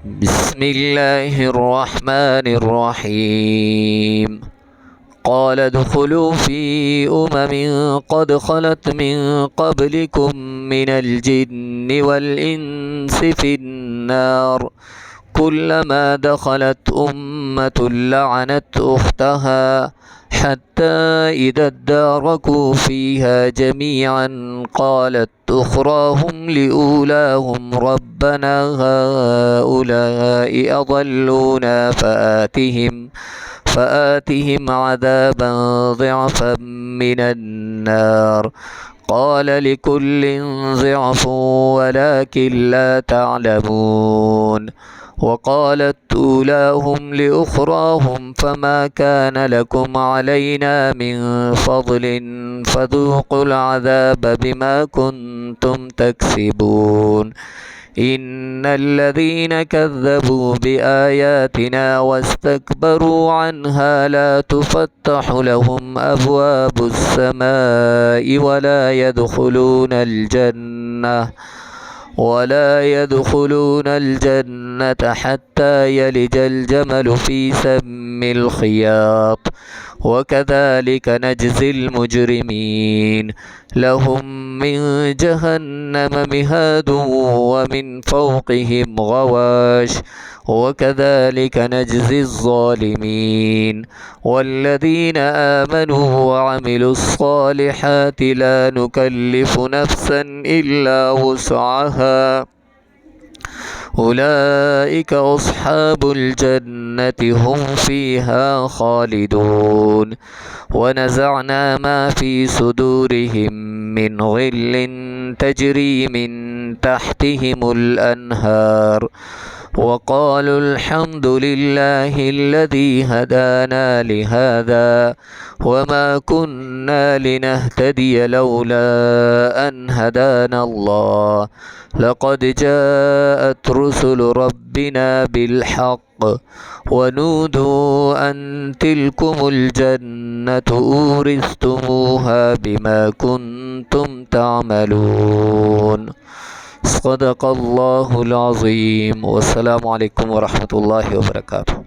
بسم الله الرحمن الرحيم. قال ادخلوا في قد خلت من قبلكم من الجن والإنس في النار كلما دخلت أمة لعنت أختها حتى إذا اداركوا فيها جميعا قالت أخراهم لأولاهم ربنا هؤلاء أضلونا فآتهم عذابا ضعفا من النار قال لكل ضعف ولكن لا تعلمون. وقالت أولاهم لأخراهم فما كان لكم علينا من فضل فذوقوا العذاب بما كنتم تكسبون. إن الذين كذبوا بآياتنا واستكبروا عنها لا تفتح لهم أبواب السماء ولا يدخلون الجنة حتى يلج الجمل في سم الخياط وكذلك نجزي المجرمين. لهم من جهنم مهاد ومن فوقهم غواش وكذلك نجزي الظالمين. والذين آمنوا وعملوا الصالحات لا نكلف نفسا إلا وسعها أولئك أصحاب الجنة هم فيها خالدون. ونزعنا ما في صدورهم من غل تجري من تحتهم الأنهار وقالوا الحمد لله الذي هدانا لهذا وما كنا لنهتدي لولا أن هدانا الله لقد جاءت رسل ربنا بالحق ونودوا أن تلكم الجنة أورثتموها بما كنتم تعملون. صدق الله العظيم. والسلام عليكم ورحمة الله وبركاته.